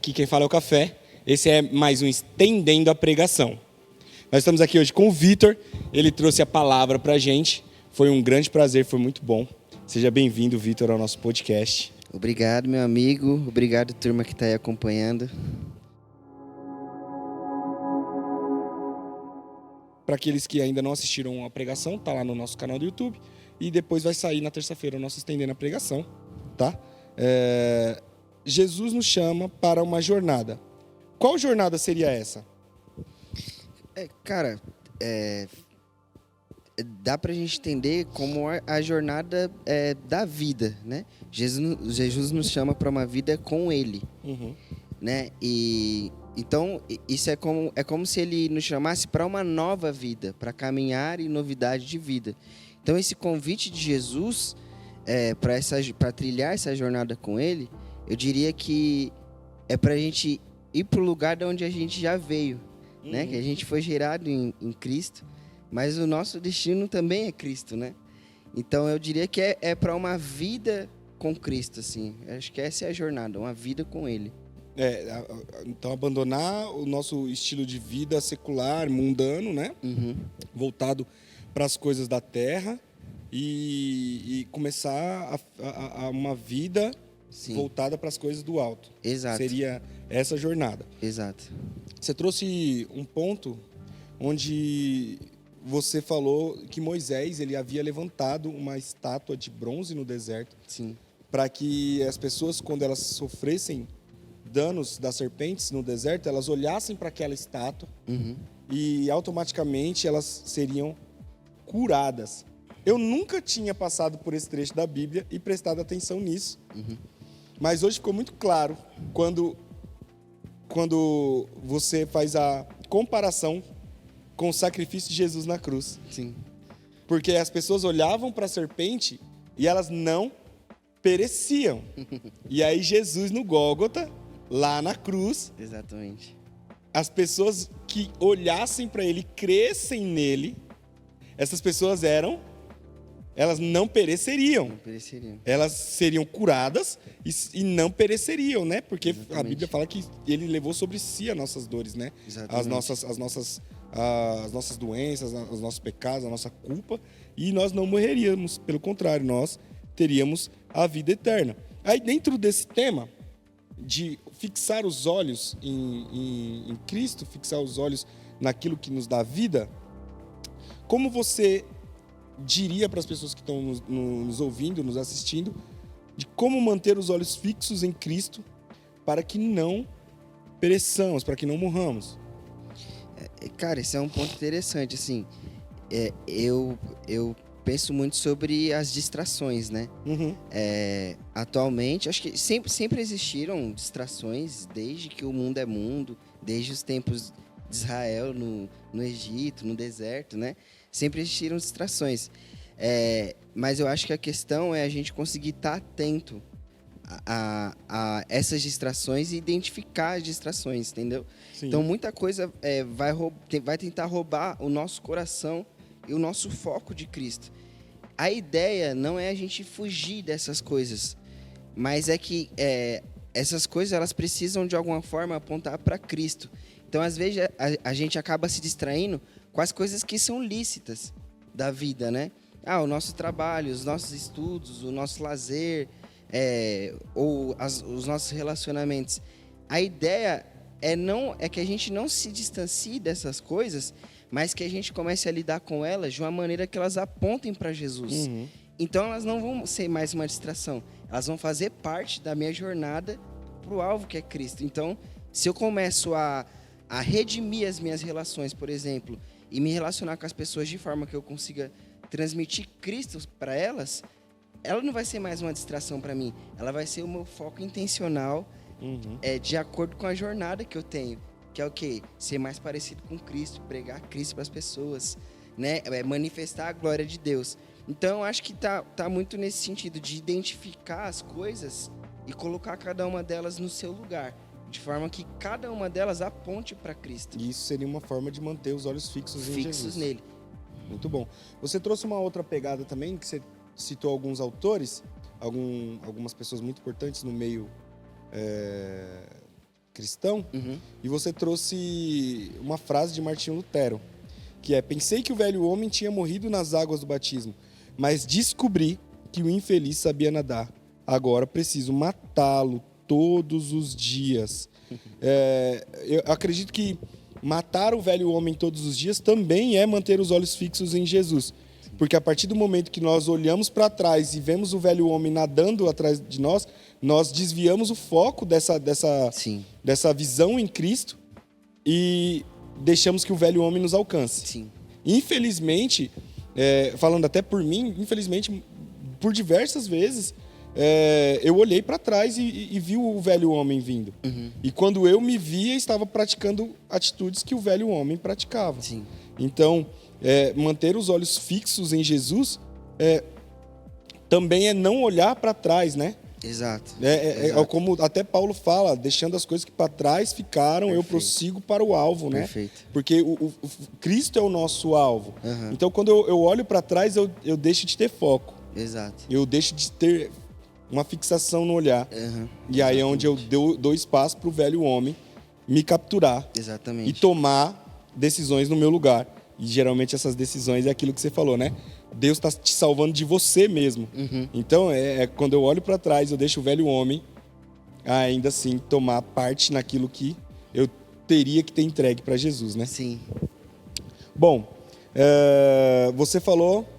Aqui quem fala é o Café. Esse é mais um Estendendo a Pregação. Nós estamos aqui hoje com o Vitor. Ele trouxe a palavra para a gente. Foi um grande prazer, foi muito bom. Seja bem-vindo, Vitor, ao nosso podcast. Obrigado, meu amigo. Obrigado, turma que está aí acompanhando. Para aqueles que ainda não assistiram a pregação, tá lá no nosso canal do YouTube. E depois vai sair na terça-feira o nosso Estendendo a Pregação, tá? Jesus nos chama para uma jornada. Qual jornada seria essa? Dá pra gente entender como a jornada da vida, né? Jesus nos chama para uma vida com Ele, né? E então isso é como se Ele nos chamasse para uma nova vida, para caminhar em novidade de vida. Então esse convite de Jesus para trilhar essa jornada com Ele, eu diria que é para a gente ir para o lugar de onde a gente já veio, né? Que a gente foi gerado em Cristo. Mas o nosso destino também é Cristo, né? Então, eu diria que é para uma vida com Cristo, assim. Eu acho que essa é a jornada, uma vida com Ele. Então, abandonar o nosso estilo de vida secular, mundano, né? Voltado para as coisas da terra e começar a uma vida voltada para as coisas do alto. Exato. Seria essa jornada. Exato. Você trouxe um ponto onde você falou que Moisés ele havia levantado uma estátua de bronze no deserto. Sim. Para que as pessoas, quando elas sofressem danos das serpentes no deserto, elas olhassem para aquela estátua e automaticamente elas seriam curadas. Eu nunca tinha passado por esse trecho da Bíblia e prestado atenção nisso. Mas hoje ficou muito claro quando você faz a comparação com o sacrifício de Jesus na cruz. Sim. Porque as pessoas olhavam para a serpente e elas não pereciam. E aí Jesus no Gólgota, lá na cruz, Exatamente. as pessoas que olhassem para ele, crescem nele, essas pessoas elas não pereceriam. Não pereceriam. Elas seriam curadas e não pereceriam, né? Porque Exatamente. a Bíblia fala que ele levou sobre si as nossas dores, né? Exatamente. As nossas doenças, os nossos pecados, a nossa culpa, e nós não morreríamos. Pelo contrário, nós teríamos a vida eterna. Aí, dentro desse tema de fixar os olhos em Cristo, fixar os olhos naquilo que nos dá vida, como você diria para as pessoas que estão nos ouvindo, nos assistindo, de como manter os olhos fixos em Cristo para que não pereçamos, para que não morramos? Cara, esse é um ponto interessante, assim. Eu penso muito sobre as distrações, né? Atualmente, acho que sempre existiram distrações, desde que o mundo é mundo, desde os tempos de Israel, no Egito, no deserto, né? Sempre existiram distrações. Mas eu acho que a questão é a gente conseguir estar atento a essas distrações e identificar as distrações, entendeu? Sim. Então, muita coisa vai tentar roubar o nosso coração e o nosso foco de Cristo. A ideia não é a gente fugir dessas coisas, mas é que essas coisas elas precisam, de alguma forma, apontar para Cristo. Então, às vezes, a gente acaba se distraindo com as coisas que são lícitas da vida, né? O nosso trabalho, os nossos estudos, o nosso lazer, os nossos relacionamentos. A ideia é que a gente não se distancie dessas coisas, mas que a gente comece a lidar com elas de uma maneira que elas apontem para Jesus. Então, elas não vão ser mais uma distração. Elas vão fazer parte da minha jornada para o alvo que é Cristo. Então, se eu começo a redimir as minhas relações, por exemplo, e me relacionar com as pessoas de forma que eu consiga transmitir Cristo para elas, ela não vai ser mais uma distração para mim. Ela vai ser o meu foco intencional, de acordo com a jornada que eu tenho. Que é o quê? Ser mais parecido com Cristo, pregar Cristo para as pessoas, né? Manifestar a glória de Deus. Então, eu acho que tá muito nesse sentido de identificar as coisas e colocar cada uma delas no seu lugar, de forma que cada uma delas aponte para Cristo. E isso seria uma forma de manter os olhos fixos em Jesus. Fixos nele. Muito bom. Você trouxe uma outra pegada também, que você citou alguns autores, algumas pessoas muito importantes no meio cristão, e você trouxe uma frase de Martinho Lutero, que é: pensei que o velho homem tinha morrido nas águas do batismo, mas descobri que o infeliz sabia nadar. Agora preciso matá-lo todos os dias. Eu acredito que matar o velho homem todos os dias também é manter os olhos fixos em Jesus. Porque a partir do momento que nós olhamos para trás e vemos o velho homem nadando atrás de nós, nós desviamos o foco dessa visão em Cristo e deixamos que o velho homem nos alcance. Sim. Infelizmente, falando até por mim, infelizmente, por diversas vezes, eu olhei para trás e vi o velho homem vindo. E quando eu me via, estava praticando atitudes que o velho homem praticava. Sim. Então, manter os olhos fixos em Jesus também é não olhar para trás, né? Exato. Exato. Como até Paulo fala, deixando as coisas que para trás ficaram, eu prossigo para o alvo, né? Perfeito. Porque o Cristo é o nosso alvo. Então, quando eu olho para trás, eu deixo de ter foco. Exato. Eu deixo de ter uma fixação no olhar. E aí é onde eu dou espaço para o velho homem me capturar. Exatamente. E tomar decisões no meu lugar. E geralmente essas decisões é aquilo que você falou, né? Deus está te salvando de você mesmo. Então, quando eu olho para trás, eu deixo o velho homem ainda assim tomar parte naquilo que eu teria que ter entregue para Jesus, né? Sim. Bom, você falou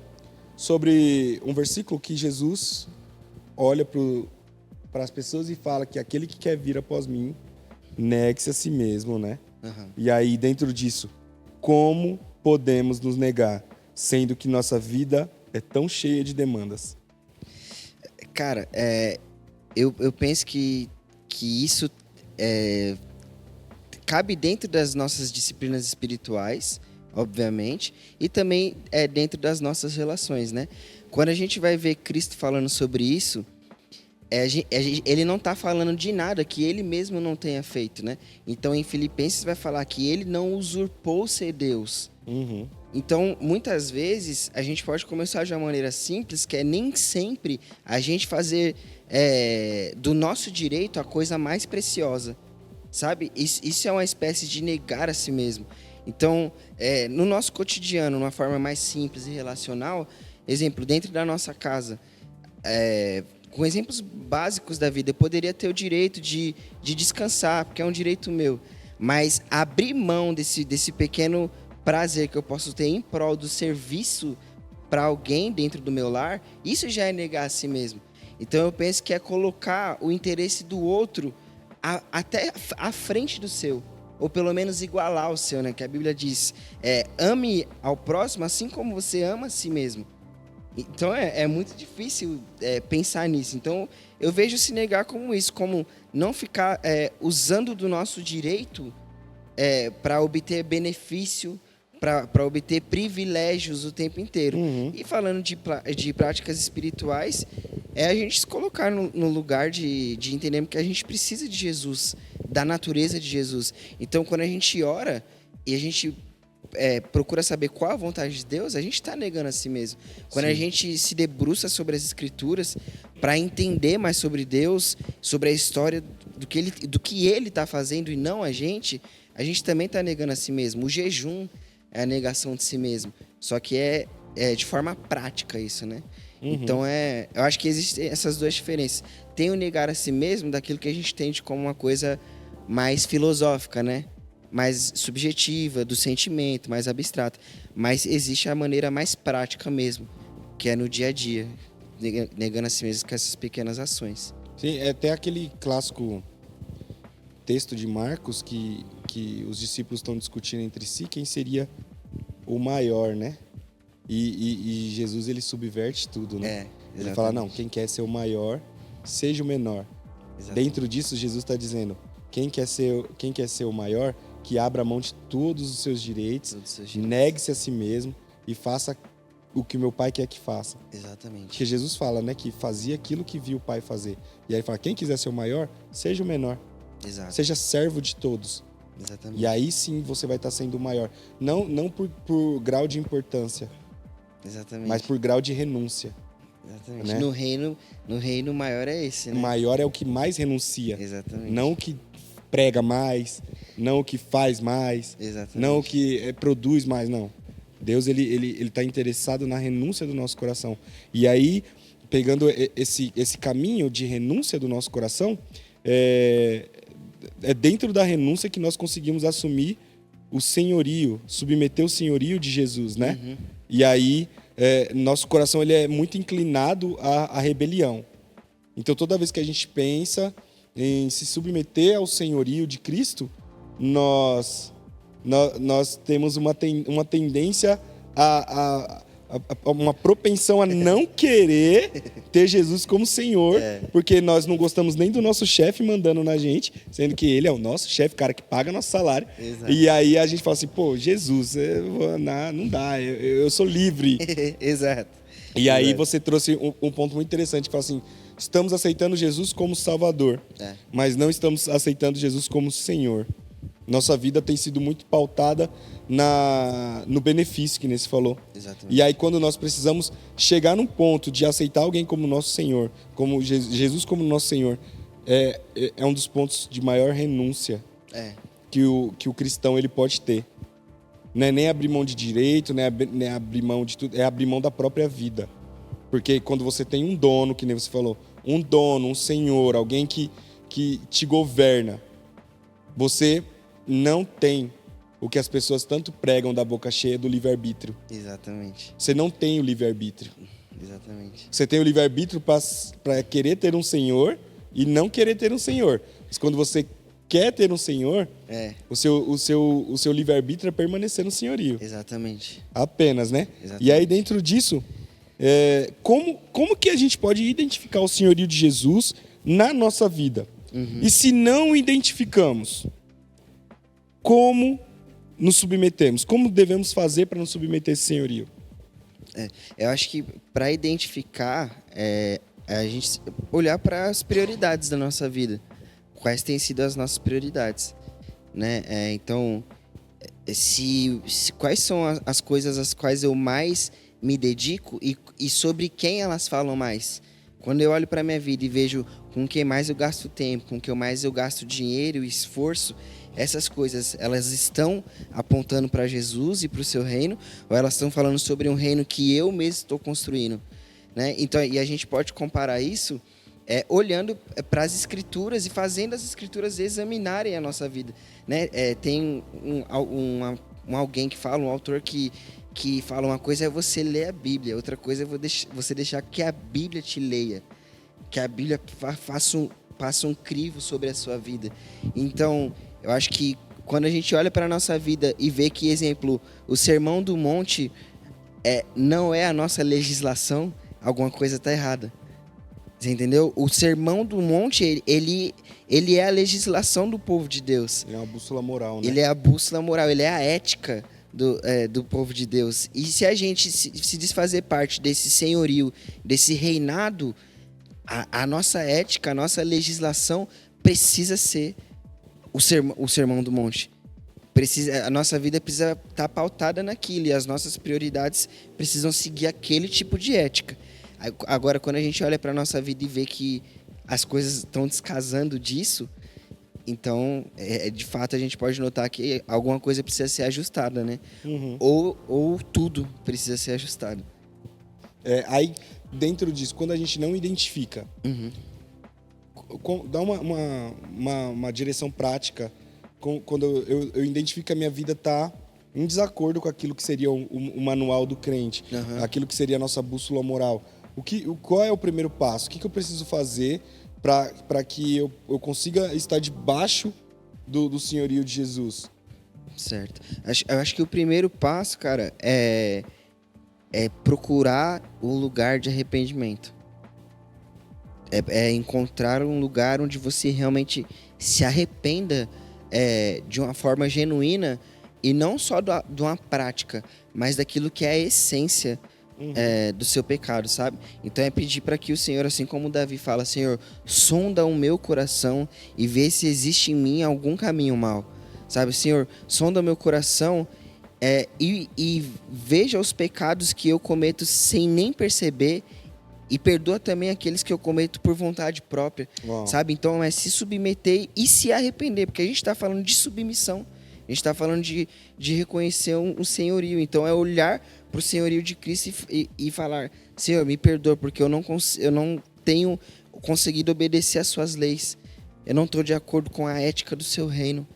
sobre um versículo que Jesus olha para as pessoas e fala que aquele que quer vir após mim, negue-se a si mesmo, né? E aí, dentro disso, como podemos nos negar, sendo que nossa vida é tão cheia de demandas? Cara, eu penso que isso cabe dentro das nossas disciplinas espirituais, obviamente, e também dentro das nossas relações, né? Quando a gente vai ver Cristo falando sobre isso, ele não está falando de nada que ele mesmo não tenha feito, né? Então, em Filipenses vai falar que ele não usurpou ser Deus. Então, muitas vezes, a gente pode começar de uma maneira simples, que é nem sempre a gente fazer do nosso direito a coisa mais preciosa, sabe? Isso é uma espécie de negar a si mesmo. Então, no nosso cotidiano, de uma forma mais simples e relacional, exemplo, dentro da nossa casa, com exemplos básicos da vida, eu poderia ter o direito de descansar, porque é um direito meu, mas abrir mão desse pequeno prazer que eu posso ter em prol do serviço para alguém dentro do meu lar, isso já é negar a si mesmo. Então eu penso que é colocar o interesse do outro até à frente do seu, ou pelo menos igualar o seu, né? Que a Bíblia diz, ame ao próximo assim como você ama a si mesmo. Então é muito difícil pensar nisso. Então eu vejo se negar como isso, como não ficar usando do nosso direito para obter benefício, para obter privilégios o tempo inteiro. E falando de práticas espirituais, a gente se colocar no lugar de entender que a gente precisa de Jesus, da natureza de Jesus. Então, quando a gente ora e a gente procura saber qual a vontade de Deus, a gente está negando a si mesmo. Quando a gente se debruça sobre as Escrituras para entender mais sobre Deus, sobre a história do que Ele está fazendo e não a gente também está negando a si mesmo. O jejum é a negação de si mesmo. Só que é de forma prática isso, né? Então, eu acho que existem essas duas diferenças. Tem o negar a si mesmo daquilo que a gente entende como uma coisa mais filosófica, né? Mais subjetiva, do sentimento, mais abstrata. Mas existe a maneira mais prática mesmo, que é no dia a dia, negando a si mesmo com essas pequenas ações. Sim, tem aquele clássico texto de Marcos que os discípulos estão discutindo entre si quem seria o maior, né? E Jesus, ele subverte tudo, né? Ele fala, não, quem quer ser o maior, seja o menor. Exatamente. Dentro disso, Jesus está dizendo, quem quer ser o maior, que abra mão de todos os seus direitos, negue-se a si mesmo e faça o que o meu pai quer que faça. Exatamente. Porque Jesus fala, né, que fazia aquilo que viu o pai fazer. E aí ele fala, quem quiser ser o maior, seja o menor. Exato. Seja servo de todos. Exatamente. E aí sim você vai estar sendo o maior. Não por grau de importância. Exatamente. Mas por grau de renúncia. Exatamente. Né? No reino maior é esse, né? O maior é o que mais renuncia. Exatamente. Não o que prega mais, não o que faz mais, Exatamente. não o que produz mais, não. Deus, ele tá interessado na renúncia do nosso coração. E aí, pegando esse caminho de renúncia do nosso coração, é dentro da renúncia que nós conseguimos assumir o senhorio, submeter o senhorio de Jesus, né? Uhum. E aí, nosso coração ele é muito inclinado à rebelião. Então, toda vez que a gente pensa em se submeter ao senhorio de Cristo, nós temos uma tendência a uma propensão a não querer ter Jesus como Senhor, porque nós não gostamos nem do nosso chefe mandando na gente, sendo que ele é o nosso chefe, cara que paga nosso salário. Exato. E aí a gente fala assim, pô, Jesus, não dá, eu sou livre. Exato. E aí você trouxe um ponto muito interessante, que fala assim, estamos aceitando Jesus como Salvador, mas não estamos aceitando Jesus como Senhor. Nossa vida tem sido muito pautada no benefício que Inês falou. Exatamente. E aí, quando nós precisamos chegar num ponto de aceitar alguém como nosso Senhor, como Jesus como nosso Senhor, é um dos pontos de maior renúncia que o cristão ele pode ter. Não é nem abrir mão de direito, nem abrir mão de tudo, é abrir mão da própria vida. Porque quando você tem um dono, que nem você falou, um dono, um senhor, alguém que te governa, você não tem o que as pessoas tanto pregam da boca cheia do livre-arbítrio. Exatamente. Você não tem o livre-arbítrio. Exatamente. Você tem o livre-arbítrio para querer ter um senhor e não querer ter um senhor. Mas quando você quer ter um senhor, o seu livre-arbítrio é permanecer no senhorio. Exatamente. Apenas, né? Exatamente. E aí, dentro disso, como que a gente pode identificar o senhorio de Jesus na nossa vida? Uhum. E se não identificamos, como nos submetemos? Como devemos fazer para nos submeter a esse senhorio? Eu acho que para identificar, a gente olhar para as prioridades da nossa vida. Quais têm sido as nossas prioridades, né? Então, quais são as coisas às quais eu mais me dedico e sobre quem elas falam mais? Quando eu olho para a minha vida e vejo com quem mais eu gasto tempo, com quem mais eu gasto dinheiro e esforço, essas coisas, elas estão apontando para Jesus e para o seu reino, ou elas estão falando sobre um reino que eu mesmo estou construindo, né? Então, e a gente pode comparar isso olhando para as Escrituras e fazendo as Escrituras examinarem a nossa vida, né? Tem um alguém que fala, um autor que fala uma coisa é você ler a Bíblia, outra coisa é você deixar que a Bíblia te leia, que a Bíblia faça um crivo sobre a sua vida. Então, eu acho que quando a gente olha para a nossa vida e vê que, exemplo, o Sermão do Monte não é a nossa legislação, alguma coisa está errada. Você entendeu? O Sermão do Monte, ele é a legislação do povo de Deus. Ele é uma bússola moral, né? Ele é a bússola moral, ele é a ética do povo de Deus. E se a gente se desfazer parte desse senhorio, desse reinado, a nossa ética, a nossa legislação precisa ser o Sermão do Monte. A nossa vida precisa estar pautada naquilo e as nossas prioridades precisam seguir aquele tipo de ética. Agora, quando a gente olha para a nossa vida e vê que as coisas estão descasando disso, então, de fato, a gente pode notar que alguma coisa precisa ser ajustada, né? Uhum. Ou tudo precisa ser ajustado. Aí, dentro disso, quando a gente não identifica, dá uma direção prática. Quando eu identifico que a minha vida está em desacordo com aquilo que seria o manual do crente, aquilo que seria a nossa bússola moral. Qual é o primeiro passo? O que eu preciso fazer para que eu consiga estar debaixo do senhorio de Jesus? Certo. Eu acho que o primeiro passo, cara, é procurar um lugar de arrependimento. É encontrar um lugar onde você realmente se arrependa de uma forma genuína e não só de uma prática, mas daquilo que é a essência do seu pecado, sabe? Então é pedir para que o Senhor, assim como Davi fala, Senhor, sonda o meu coração e vê se existe em mim algum caminho mau, sabe? Senhor, sonda o meu coração e veja os pecados que eu cometo sem nem perceber e perdoa também aqueles que eu cometo por vontade própria, Uau. sabe? Então é se submeter e se arrepender, porque a gente está falando de submissão, a gente está falando de reconhecer um senhorio. Então é olhar para o senhorio de Cristo e falar: Senhor, me perdoa, porque eu não tenho conseguido obedecer às suas leis, eu não estou de acordo com a ética do seu reino.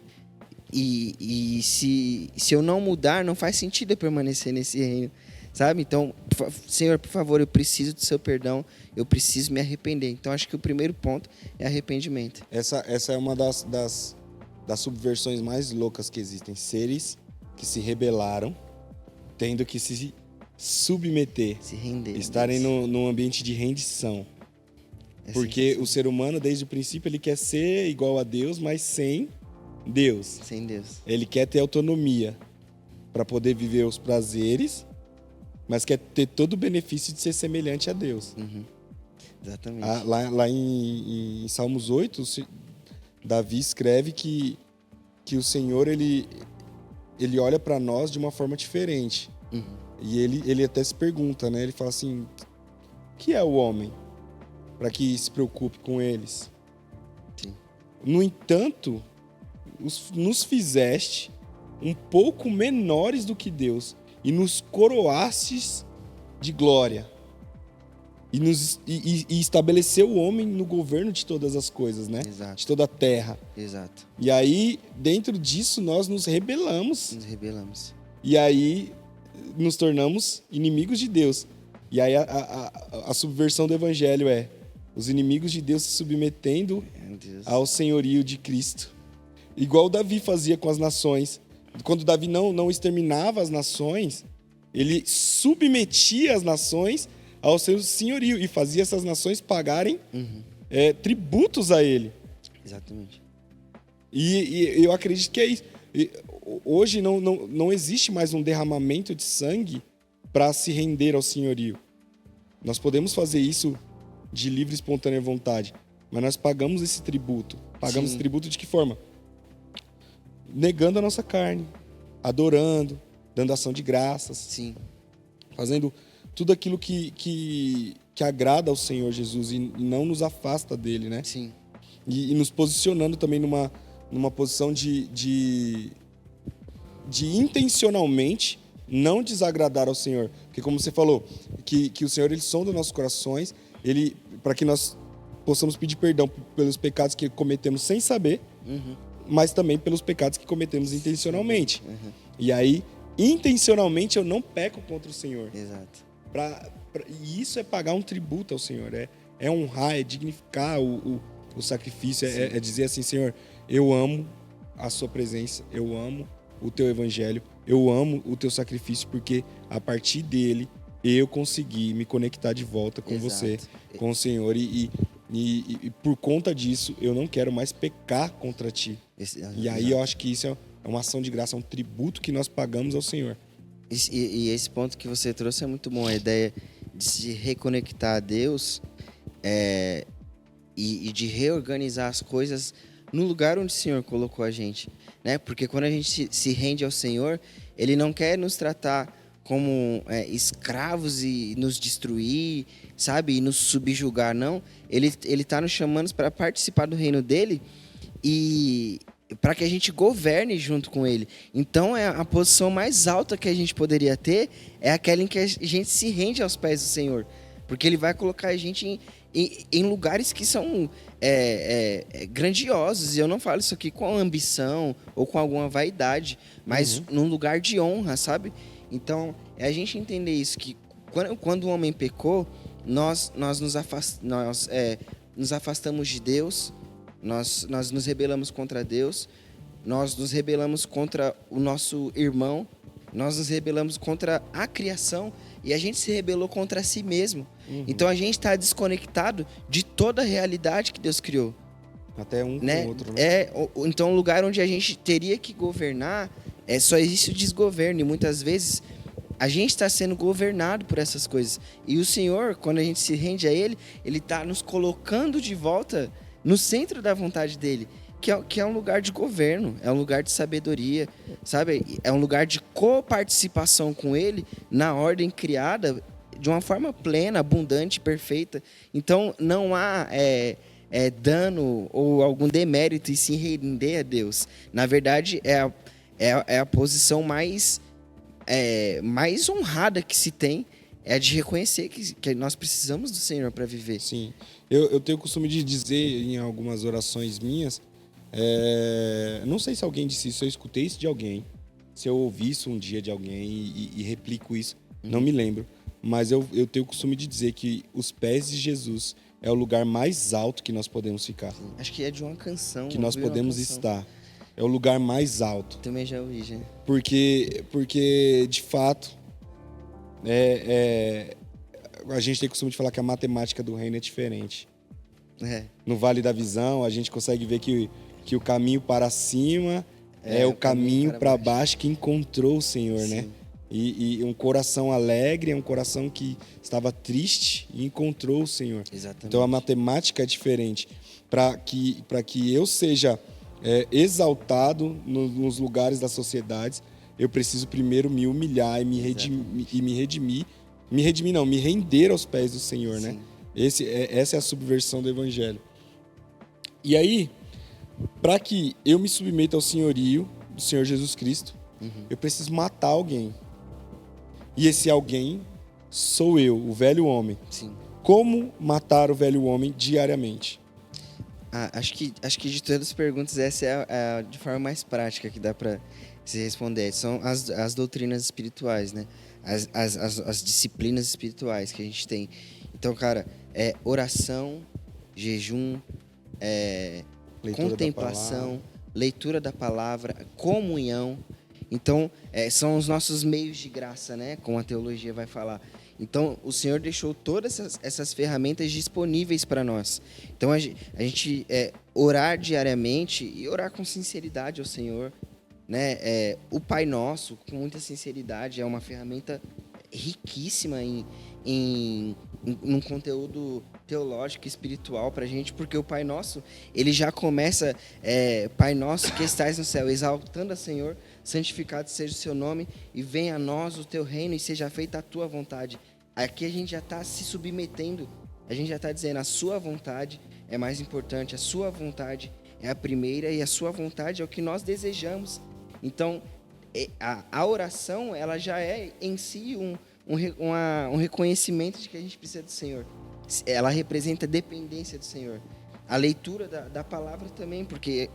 E se eu não mudar, não faz sentido eu permanecer nesse reino, sabe? Então, Senhor, por favor, eu preciso do seu perdão, eu preciso me arrepender. Então, acho que o primeiro ponto é arrependimento. Essa é uma das subversões mais loucas que existem. Seres que se rebelaram, tendo que se submeter, Se render. estarem num ambiente de rendição. Porque o ser humano, desde o princípio, ele quer ser igual a Deus, mas sem Deus. Sem Deus. Ele quer ter autonomia para poder viver os prazeres, mas quer ter todo o benefício de ser semelhante a Deus. Exatamente. Lá em Salmos 8, Davi escreve que o Senhor ele olha para nós de uma forma diferente. E ele até se pergunta, né? Ele fala assim: o que é o homem para que se preocupe com eles? Sim. No entanto, nos fizeste um pouco menores do que Deus e nos coroastes de glória. E estabeleceu o homem no governo de todas as coisas, né? Exato. De toda a terra. Exato. E aí, dentro disso, nós nos rebelamos. Nos rebelamos. E aí, nos tornamos inimigos de Deus. E aí, a subversão do evangelho é os inimigos de Deus se submetendo ao senhorio de Cristo. Igual Davi fazia com as nações. Quando Davi não exterminava as nações, ele submetia as nações ao seu senhorio e fazia essas nações pagarem tributos a ele. Exatamente. E eu acredito que é isso. Hoje não existe mais um derramamento de sangue para se render ao senhorio. Nós podemos fazer isso de livre e espontânea vontade, mas nós pagamos esse tributo. Pagamos esse tributo de que forma? Negando a nossa carne, adorando, dando ação de graças. Sim. Fazendo tudo aquilo que agrada ao Senhor Jesus e não nos afasta dele, né? Sim. E nos posicionando também numa posição de intencionalmente não desagradar ao Senhor. Porque como você falou, que o Senhor ele sonda nossos corações, para que nós possamos pedir perdão pelos pecados que cometemos sem saber, mas também pelos pecados que cometemos intencionalmente. E aí, intencionalmente, eu não peco contra o Senhor. Exato. E isso é pagar um tributo ao Senhor. É honrar, é dignificar o sacrifício. É dizer assim: Senhor, eu amo a sua presença, eu amo o teu evangelho, eu amo o teu sacrifício, porque a partir dele eu consegui me conectar de volta com você, com o Senhor. E por conta disso, eu não quero mais pecar contra ti. E aí eu acho que isso é uma ação de graça, é um tributo que nós pagamos ao Senhor. E esse ponto que você trouxe é muito bom, a ideia de se reconectar a Deus e de reorganizar as coisas no lugar onde o Senhor colocou a gente, né? Porque quando a gente se rende ao Senhor, Ele não quer nos tratar como escravos e nos destruir, sabe? E nos subjugar, não. Ele está nos chamando para participar do reino dele e para que a gente governe junto com ele. Então, a posição mais alta que a gente poderia ter é aquela em que a gente se rende aos pés do Senhor. Porque ele vai colocar a gente em lugares que são grandiosos. E eu não falo isso aqui com ambição ou com alguma vaidade, mas num lugar de honra, sabe? Então, é a gente entender isso, que quando o homem pecou, nós nos afastamos de Deus, nós nos rebelamos contra Deus, nós nos rebelamos contra o nosso irmão, nós nos rebelamos contra a criação e a gente se rebelou contra si mesmo. Então, a gente está desconectado de toda a realidade que Deus criou. Até um né? com o outro, né? Então, o lugar onde a gente teria que governar, só existe o desgoverno. E muitas vezes a gente está sendo governado por essas coisas. E o Senhor, quando a gente se rende a Ele, Ele está nos colocando de volta no centro da vontade dEle, que é um lugar de governo, é um lugar de sabedoria, sabe? É um lugar de coparticipação com Ele na ordem criada de uma forma plena, abundante, perfeita. Então, não há dano ou algum demérito em se render a Deus. Na verdade, é a posição mais honrada que se tem, é a de reconhecer que nós precisamos do Senhor para viver. Sim. Eu tenho o costume de dizer em algumas orações minhas, não sei se alguém disse isso, eu escutei isso de alguém, se eu ouvi isso um dia de alguém e replico isso, não me lembro, mas eu tenho o costume de dizer que os pés de Jesus é o lugar mais alto que nós podemos ficar. Sim. Acho que é de uma canção. Que nós podemos estar. É o lugar mais alto. Também já ouvi, já. Porque de fato, a gente tem o costume de falar que a matemática do reino é diferente. No Vale da Visão, a gente consegue ver que o caminho para cima é o caminho para baixo que encontrou o Senhor, sim, né? E um coração alegre é um coração que estava triste e encontrou o Senhor. Exatamente. Então a matemática é diferente. Para que eu seja exaltado nos lugares das sociedades, eu preciso primeiro me humilhar e me redimir. Me render aos pés do Senhor, sim, né? Essa é a subversão do Evangelho. E aí, para que eu me submeta ao senhorio do Senhor Jesus Cristo, eu preciso matar alguém. E esse alguém sou eu, o velho homem. Sim. Como matar o velho homem diariamente? Acho que de todas as perguntas, essa é a de forma mais prática que dá para se responder. São as doutrinas espirituais, né? As disciplinas espirituais que a gente tem. Então, cara, oração, jejum, contemplação, leitura da palavra, comunhão. Então, são os nossos meios de graça, né? Como a teologia vai falar. Então, o Senhor deixou todas essas ferramentas disponíveis para nós. Então, a gente orar diariamente e orar com sinceridade ao Senhor, né? O Pai Nosso, com muita sinceridade, é uma ferramenta riquíssima num conteúdo teológico e espiritual para a gente, porque o Pai Nosso, ele já começa, Pai Nosso que estás no céu, exaltando a Senhor, santificado seja o seu nome, e venha a nós o teu reino e seja feita a tua vontade. Aqui a gente já está se submetendo, a gente já está dizendo, a sua vontade é mais importante, a sua vontade é a primeira e a sua vontade é o que nós desejamos. Então, a oração, ela já é em si um reconhecimento de que a gente precisa do Senhor. Ela representa a dependência do Senhor. A leitura da palavra também, porque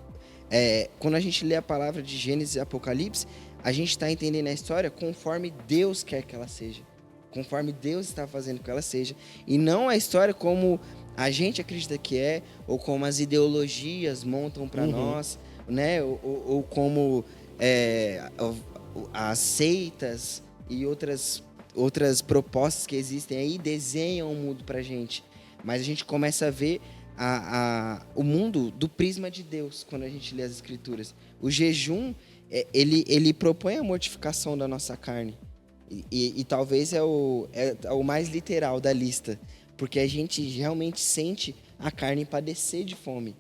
quando a gente lê a palavra de Gênesis e Apocalipse, a gente está entendendo a história conforme Deus quer que ela seja. Conforme Deus está fazendo que ela seja. E não a história como a gente acredita que é, ou como as ideologias montam para nós, né? Ou como as seitas e outras propostas que existem aí desenham o mundo para a gente. Mas a gente começa a ver o mundo do prisma de Deus quando a gente lê as Escrituras. O jejum, ele propõe a mortificação da nossa carne. E talvez é o mais literal da lista, porque a gente realmente sente a carne padecer de fome,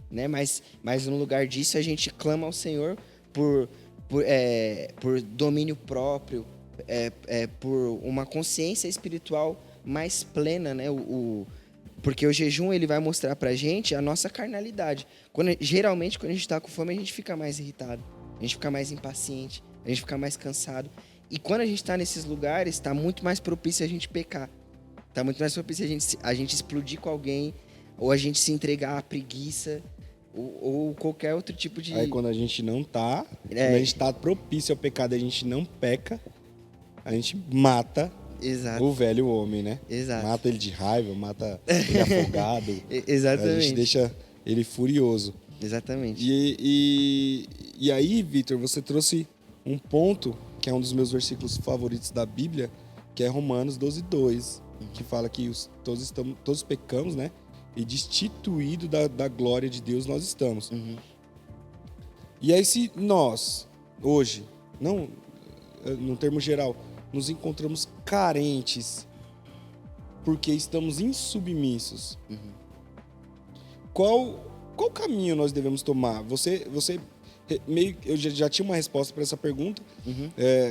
né? Mas no lugar disso a gente clama ao Senhor por domínio próprio, por uma consciência espiritual mais plena, né? Porque o jejum ele vai mostrar pra gente a nossa carnalidade. Geralmente quando a gente está com fome a gente fica mais irritado, a gente fica mais impaciente, a gente fica mais cansado. E quando a gente está nesses lugares, está muito mais propício a gente pecar. Está muito mais propício a gente explodir com alguém, ou a gente se entregar à preguiça, ou qualquer outro tipo de... Aí quando a gente não tá, quando a gente está propício ao pecado, a gente não peca, a gente mata o velho homem, né? Exato. Mata ele de raiva, mata ele afogado. Exatamente. A gente deixa ele furioso. Exatamente. E aí, Vitor, você trouxe um ponto que é um dos meus versículos favoritos da Bíblia, que é Romanos 12:2, que fala que todos pecamos, né? E destituído da glória de Deus nós estamos. E aí se nós, hoje, não no termo geral, nos encontramos carentes porque estamos insubmissos, qual caminho nós devemos tomar? Você eu já tinha uma resposta para essa pergunta,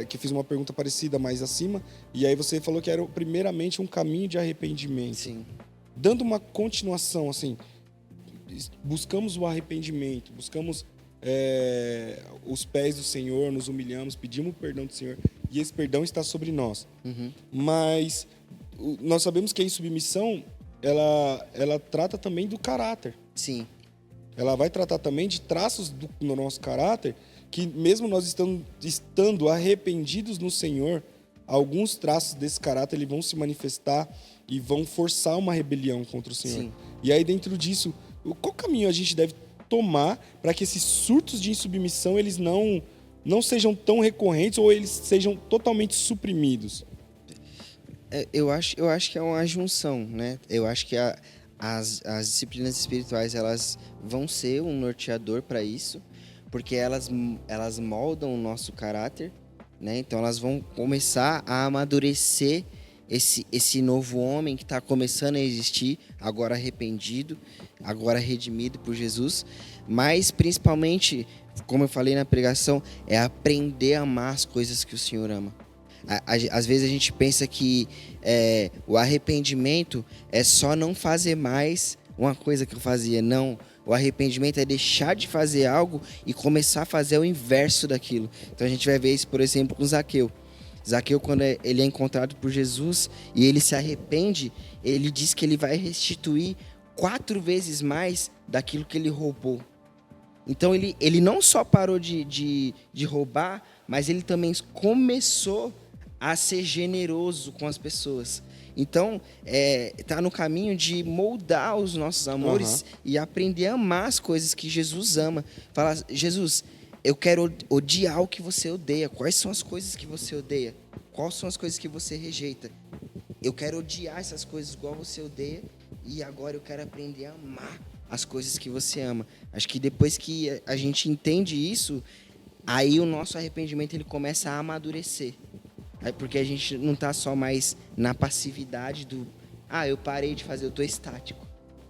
que fiz uma pergunta parecida mais acima, e aí você falou que era primeiramente um caminho de arrependimento. Sim. Dando uma continuação, assim, buscamos o arrependimento, buscamos os pés do Senhor, nos humilhamos, pedimos o perdão do Senhor, e esse perdão está sobre nós. Mas nós sabemos que a insubmissão, ela trata também do caráter. Sim. Ela vai tratar também de traços no nosso caráter, que mesmo nós estando arrependidos no Senhor, alguns traços desse caráter eles vão se manifestar e vão forçar uma rebelião contra o Senhor. Sim. E aí, dentro disso, qual caminho a gente deve tomar para que esses surtos de insubmissão eles não sejam tão recorrentes ou eles sejam totalmente suprimidos? Eu acho que é uma junção, né? Eu acho que as disciplinas espirituais elas vão ser um norteador para isso, porque elas moldam o nosso caráter, né? Então elas vão começar a amadurecer esse novo homem que está começando a existir, agora arrependido, agora redimido por Jesus, mas principalmente, como eu falei na pregação, é aprender a amar as coisas que o Senhor ama. Às vezes a gente pensa que o arrependimento é só não fazer mais uma coisa que eu fazia. Não, o arrependimento é deixar de fazer algo e começar a fazer o inverso daquilo. Então a gente vai ver isso, por exemplo, com Zaqueu. Zaqueu, quando ele é encontrado por Jesus e ele se arrepende, ele diz que ele vai restituir 4 vezes mais daquilo que ele roubou. Então ele não só parou de roubar, mas ele também começou a ser generoso com as pessoas. Então, tá no caminho de moldar os nossos amores e aprender a amar as coisas que Jesus ama. Falar, Jesus, eu quero odiar o que você odeia. Quais são as coisas que você odeia? Quais são as coisas que você rejeita? Eu quero odiar essas coisas igual você odeia e agora eu quero aprender a amar as coisas que você ama. Acho que depois que a gente entende isso, aí o nosso arrependimento ele começa a amadurecer. Porque a gente não está só mais na passividade do eu parei de fazer, eu estou estático.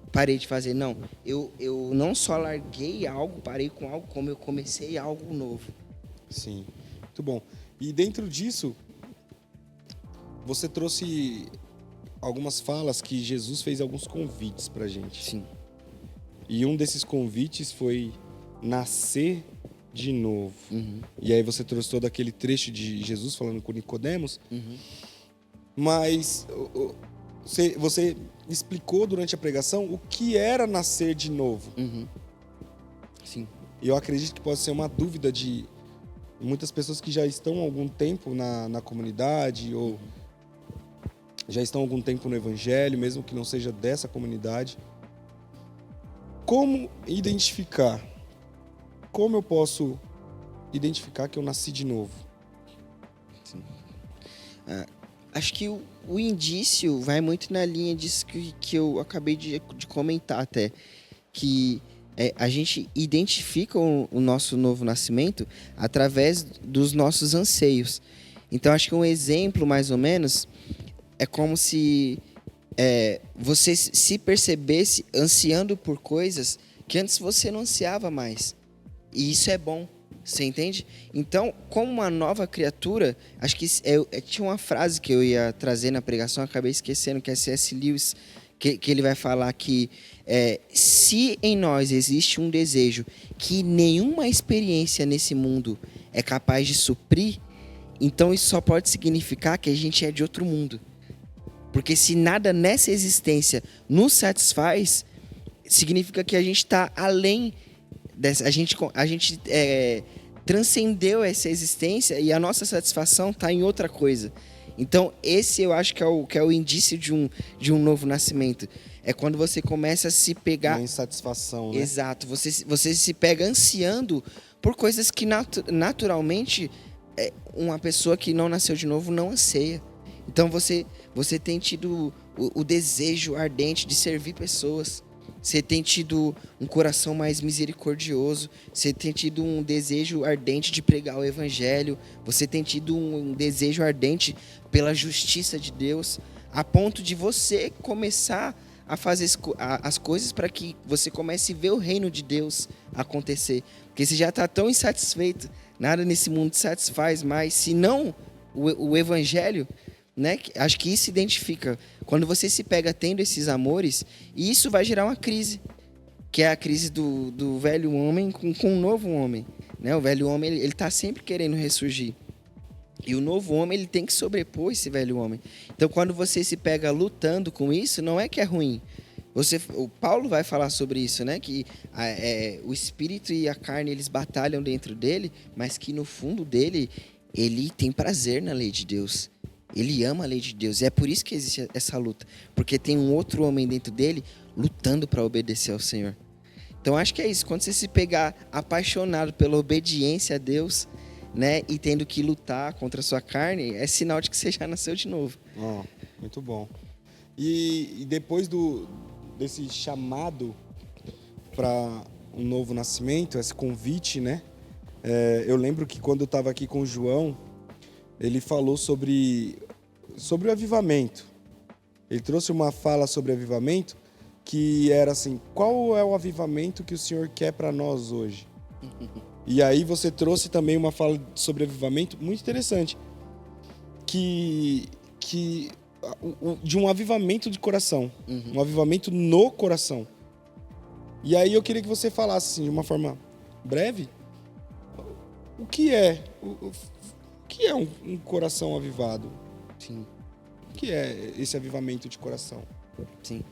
Parei de fazer. Não, eu não só larguei algo, parei com algo, como eu comecei algo novo. Sim, muito bom. E dentro disso, você trouxe algumas falas que Jesus fez alguns convites pra gente. Sim. E um desses convites foi nascer de novo. E aí você trouxe todo aquele trecho de Jesus falando com Nicodemos. Mas você explicou durante a pregação o que era nascer de novo. Sim. E eu acredito que pode ser uma dúvida de muitas pessoas que já estão há algum tempo na comunidade ou já estão há algum tempo no evangelho, mesmo que não seja dessa comunidade. Como identificar? Como eu posso identificar que eu nasci de novo? Sim. Acho que o indício vai muito na linha disso que eu acabei de comentar até. Que a gente identifica o nosso novo nascimento através dos nossos anseios. Então, acho que um exemplo, mais ou menos, é como se você se percebesse ansiando por coisas que antes você não ansiava mais. E isso é bom, você entende? Então, como uma nova criatura, acho que tinha uma frase que eu ia trazer na pregação, acabei esquecendo, que é C.S. Lewis, que ele vai falar que se em nós existe um desejo que nenhuma experiência nesse mundo é capaz de suprir, então isso só pode significar que a gente é de outro mundo. Porque se nada nessa existência nos satisfaz, significa que a gente está além dessa. A gente transcendeu essa existência e a nossa satisfação está em outra coisa. Então, esse eu acho que é o indício de um novo nascimento. É quando você começa a se pegar... Uma insatisfação, né? Exato. Você se pega ansiando por coisas que naturalmente uma pessoa que não nasceu de novo não anseia. Então, você tem tido o desejo ardente de servir pessoas. Você tem tido um coração mais misericordioso. Você tem tido um desejo ardente de pregar o evangelho. Você tem tido um desejo ardente pela justiça de Deus, a ponto de você começar a fazer as coisas para que você comece a ver o reino de Deus acontecer. Porque você já está tão insatisfeito, nada nesse mundo te satisfaz mais, senão o evangelho, né? Acho que isso se identifica. Quando você se pega tendo esses amores, e isso vai gerar uma crise, que é a crise do velho homem com um novo homem. Né? O velho homem ele está sempre querendo ressurgir. E o novo homem ele tem que sobrepor esse velho homem. Então, quando você se pega lutando com isso, não é que é ruim. O Paulo vai falar sobre isso, né? Que o espírito e a carne eles batalham dentro dele, mas que no fundo dele ele tem prazer na lei de Deus. Ele ama a lei de Deus. E é por isso que existe essa luta. Porque tem um outro homem dentro dele lutando para obedecer ao Senhor. Então, acho que é isso. Quando você se pegar apaixonado pela obediência a Deus, né, e tendo que lutar contra a sua carne, é sinal de que você já nasceu de novo. Muito bom. E depois desse chamado para um novo nascimento, esse convite, né? Eu lembro que quando eu estava aqui com o João, ele falou sobre o avivamento. Ele trouxe uma fala sobre avivamento que era assim: qual é o avivamento que o Senhor quer para nós hoje? E aí você trouxe também uma fala sobre avivamento muito interessante, de um avivamento de coração, um avivamento no coração. E aí eu queria que você falasse assim, de uma forma breve, o que é um coração avivado? Sim. O que é esse avivamento de coração? Sim.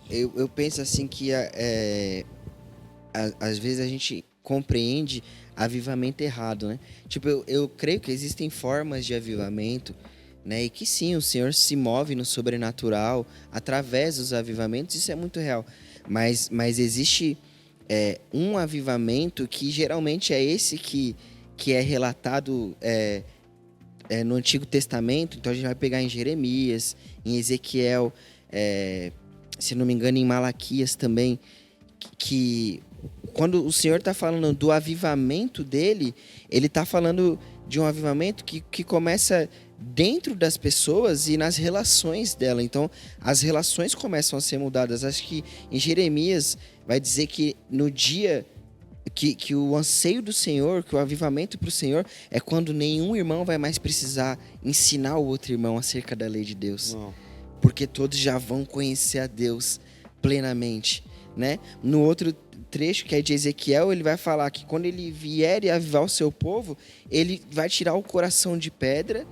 Eu penso assim que às vezes a gente compreende avivamento errado, né? Tipo, eu creio que existem formas de avivamento, né? E que sim, o Senhor se move no sobrenatural através dos avivamentos, isso é muito real. Mas existe um avivamento que geralmente é esse que é relatado no Antigo Testamento. Então a gente vai pegar em Jeremias, em Ezequiel, se não me engano em Malaquias também, que quando o Senhor está falando do avivamento dele, ele está falando de um avivamento que começa dentro das pessoas e nas relações dela. Então, as relações começam a ser mudadas. Acho que em Jeremias vai dizer que no dia que o anseio do Senhor, que o avivamento para o Senhor é quando nenhum irmão vai mais precisar ensinar o outro irmão acerca da lei de Deus. Não. Porque todos já vão conhecer a Deus plenamente, né? No outro trecho, que é de Ezequiel, ele vai falar que quando ele vier e avivar o seu povo, ele vai tirar o coração de pedra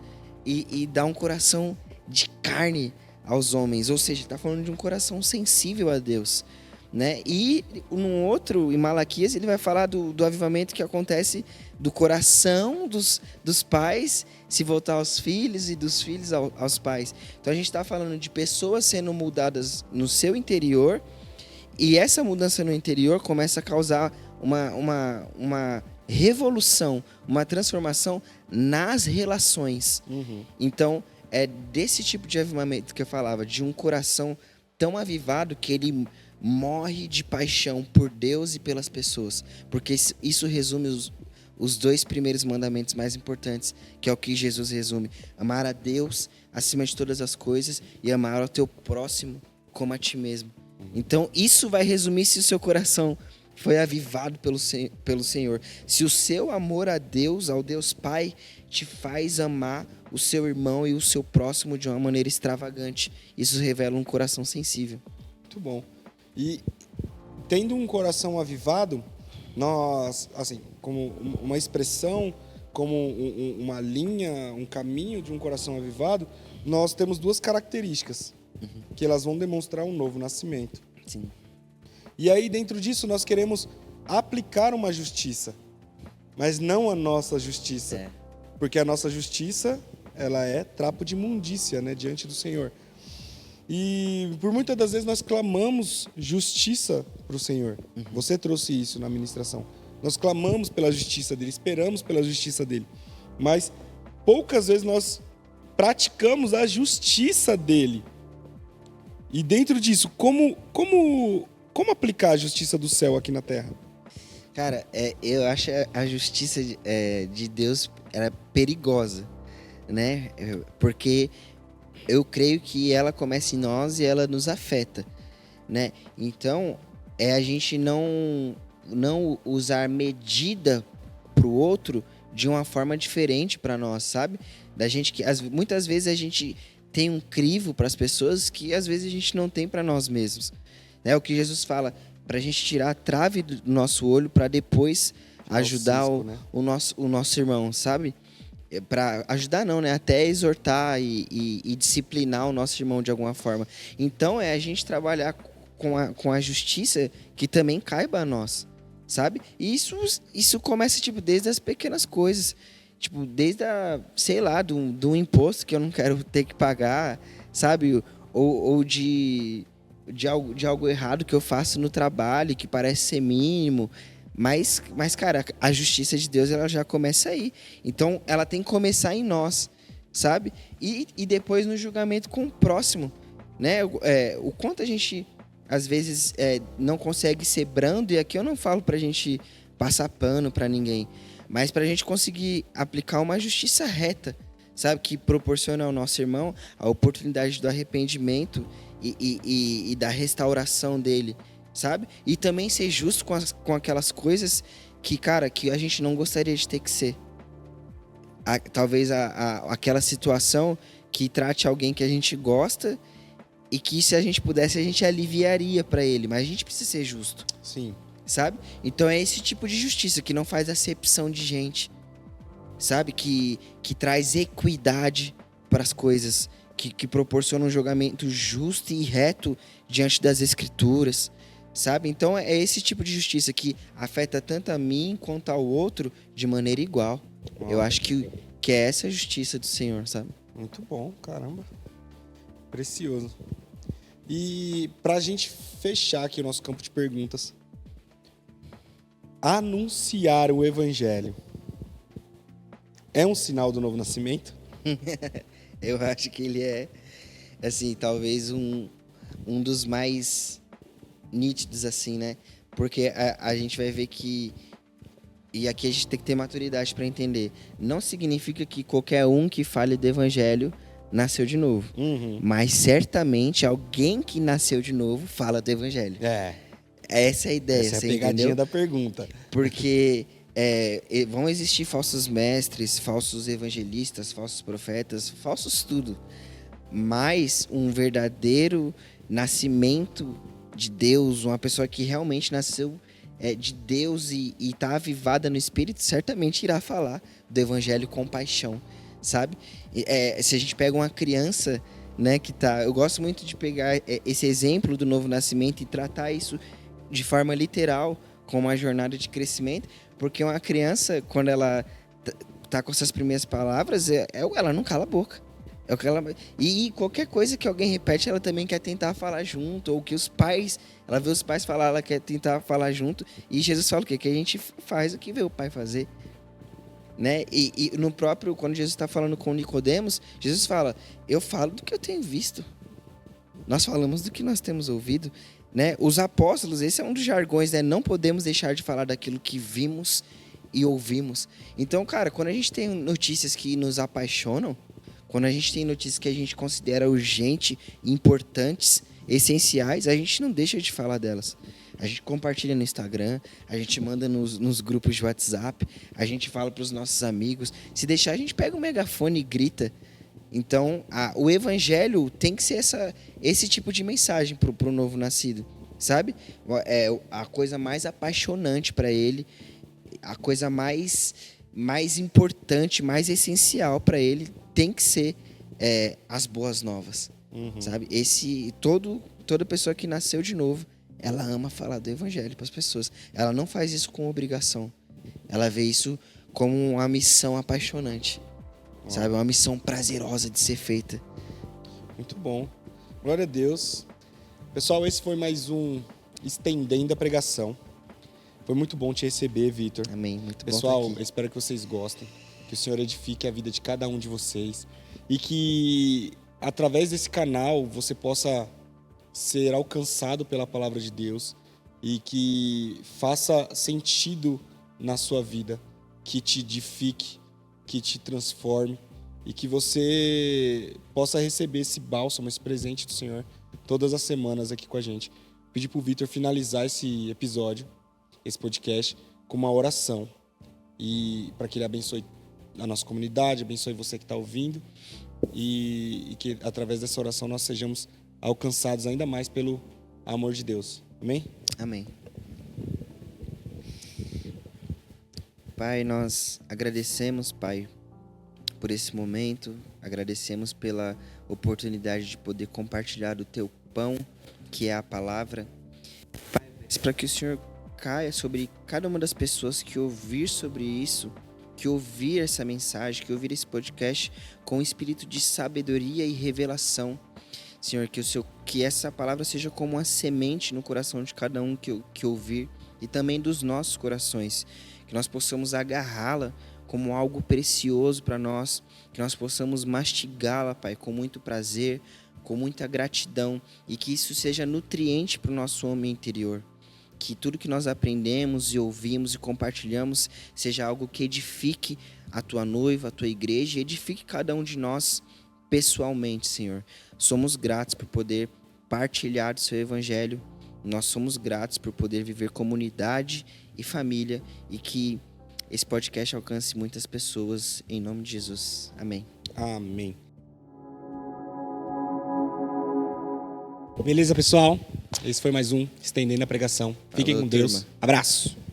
e dar um coração de carne aos homens. Ou seja, está falando de um coração sensível a Deus, né? E num outro, em Malaquias, ele vai falar do avivamento que acontece do coração dos pais se voltar aos filhos e dos filhos aos pais. Então a gente está falando de pessoas sendo mudadas no seu interior, e essa mudança no interior começa a causar uma revolução, uma transformação nas relações. Então, é desse tipo de avivamento que eu falava, de um coração tão avivado que ele morre de paixão por Deus e pelas pessoas. Porque isso resume os dois primeiros mandamentos mais importantes, que é o que Jesus resume: amar a Deus acima de todas as coisas e amar ao teu próximo como a ti mesmo. Então, isso vai resumir se o seu coração foi avivado pelo Senhor. Se o seu amor a Deus, ao Deus Pai, te faz amar o seu irmão e o seu próximo de uma maneira extravagante. Isso revela um coração sensível. Muito bom. E tendo um coração avivado, nós, assim, como uma expressão, como uma linha, um caminho de um coração avivado, nós temos duas características que elas vão demonstrar um novo nascimento. Sim. E aí, dentro disso, nós queremos aplicar uma justiça, mas não a nossa justiça. Porque a nossa justiça, ela é trapo de imundícia, né, diante do Senhor. E por muitas das vezes nós clamamos justiça para o Senhor. Você trouxe isso na ministração. Nós clamamos pela justiça dele, esperamos pela justiça dele. Mas poucas vezes nós praticamos a justiça dele. E dentro disso, como aplicar a justiça do céu aqui na terra? Cara, eu acho a justiça de Deus era perigosa, né? Porque eu creio que ela começa em nós e ela nos afeta, né? Então, é a gente não usar medida pro outro de uma forma diferente para nós, sabe? Da gente que muitas vezes a gente tem um crivo para as pessoas que às vezes a gente não tem para nós mesmos. É o que Jesus fala, para a gente tirar a trave do nosso olho para depois ajudar cisco, né? o nosso irmão, sabe? Para ajudar não, né? Até exortar e disciplinar o nosso irmão de alguma forma. Então é a gente trabalhar com a justiça que também caiba a nós, sabe? E isso começa, tipo, desde as pequenas coisas. Tipo, desde sei lá, do imposto que eu não quero ter que pagar, sabe? Ou de algo errado que eu faço no trabalho, que parece ser mínimo. Mas, cara, a justiça de Deus, ela já começa aí. Então, ela tem que começar em nós, sabe? E depois no julgamento com o próximo, né? O quanto a gente, às vezes, não consegue ser brando, e aqui eu não falo pra gente passar pano pra ninguém, mas pra gente conseguir aplicar uma justiça reta, sabe? Que proporciona ao nosso irmão a oportunidade do arrependimento e da restauração dele, sabe? E também ser justo com aquelas coisas que, cara, que a gente não gostaria de ter que ser. Talvez aquela situação que trate alguém que a gente gosta e que, se a gente pudesse, a gente aliviaria pra ele. Mas a gente precisa ser justo. Sim. Sabe? Então é esse tipo de justiça que não faz acepção de gente. Sabe? Que traz equidade para as coisas. Que proporciona um julgamento justo e reto diante das escrituras. Sabe? Então é esse tipo de justiça que afeta tanto a mim quanto ao outro de maneira igual. Eu acho que é essa a justiça do Senhor, sabe? Muito bom, caramba. Precioso. E pra gente fechar aqui o nosso campo de perguntas, anunciar o evangelho é um sinal do novo nascimento? Eu acho que ele é, assim, talvez um dos mais nítidos, assim, né? Porque a gente vai ver que, e aqui a gente tem que ter maturidade para entender, não significa que qualquer um que fale do evangelho nasceu de novo. Uhum. Mas certamente alguém que nasceu de novo fala do evangelho. Essa é a ideia, Essa é a você pegadinha entendeu? da pergunta. Porque vão existir falsos mestres, falsos evangelistas, falsos profetas, falsos tudo. Mas um verdadeiro nascimento de Deus, uma pessoa que realmente nasceu de Deus e está avivada no Espírito, certamente irá falar do evangelho com paixão, sabe? Se a gente pega uma criança, né, que tá... Eu gosto muito de pegar esse exemplo do novo nascimento e tratar isso de forma literal, como uma jornada de crescimento, porque uma criança, quando ela tá com essas primeiras palavras, ela não cala a boca. É o que ela... E qualquer coisa que alguém repete, ela também quer tentar falar junto, ou que os pais... Ela vê os pais falar, ela quer tentar falar junto, e Jesus fala o quê? Que a gente faz o que vê o pai fazer. Né? E no próprio, quando Jesus está falando com Nicodemos, Jesus fala, eu falo do que eu tenho visto. Nós falamos do que nós temos ouvido. Né? Os apóstolos, esse é um dos jargões, né? Não podemos deixar de falar daquilo que vimos e ouvimos. Então, cara, quando a gente tem notícias que nos apaixonam, quando a gente tem notícias que a gente considera urgentes, importantes, essenciais, a gente não deixa de falar delas. A gente compartilha no Instagram, a gente manda nos grupos de WhatsApp, a gente fala para os nossos amigos. Se deixar, a gente pega o megafone e grita. Então, o evangelho tem que ser esse tipo de mensagem para o novo nascido, sabe? É a coisa mais apaixonante para ele, a coisa mais importante, mais essencial para ele tem que ser as boas novas, sabe? Toda pessoa que nasceu de novo, ela ama falar do evangelho para as pessoas. Ela não faz isso com obrigação. Ela vê isso como uma missão apaixonante. Sabe? Uma missão prazerosa de ser feita. Muito bom. Glória a Deus. Pessoal, esse foi mais um Estendendo a Pregação. Foi muito bom te receber, Vitor. Amém. Muito bom. Pessoal, eu espero que vocês gostem. Que o Senhor edifique a vida de cada um de vocês. E que, através desse canal, você possa ser alcançado pela palavra de Deus. E que faça sentido na sua vida. Que te edifique, que te transforme e que você possa receber esse bálsamo, esse presente do Senhor todas as semanas aqui com a gente. Pedir pro Vitor finalizar esse episódio, esse podcast, com uma oração. E para que ele abençoe a nossa comunidade, abençoe você que está ouvindo e que através dessa oração nós sejamos alcançados ainda mais pelo amor de Deus. Amém? Amém. Pai, nós agradecemos, Pai, por esse momento, agradecemos pela oportunidade de poder compartilhar o Teu pão, que é a palavra. Pai, para que o Senhor caia sobre cada uma das pessoas que ouvir sobre isso, que ouvir essa mensagem, que ouvir esse podcast com espírito de sabedoria e revelação. Senhor, que essa palavra seja como uma semente no coração de cada um que ouvir e também dos nossos corações. Que nós possamos agarrá-la como algo precioso para nós, que nós possamos mastigá-la, Pai, com muito prazer, com muita gratidão e que isso seja nutriente para o nosso homem interior. Que tudo que nós aprendemos e ouvimos e compartilhamos seja algo que edifique a Tua noiva, a Tua igreja e edifique cada um de nós pessoalmente, Senhor. Somos gratos por poder partilhar do Seu Evangelho. Nós somos gratos por poder viver comunidade e família e que esse podcast alcance muitas pessoas. Em nome de Jesus. Amém. Amém. Beleza, pessoal? Esse foi mais um Estendendo a Pregação. Fiquem com Deus. Turma. Abraço.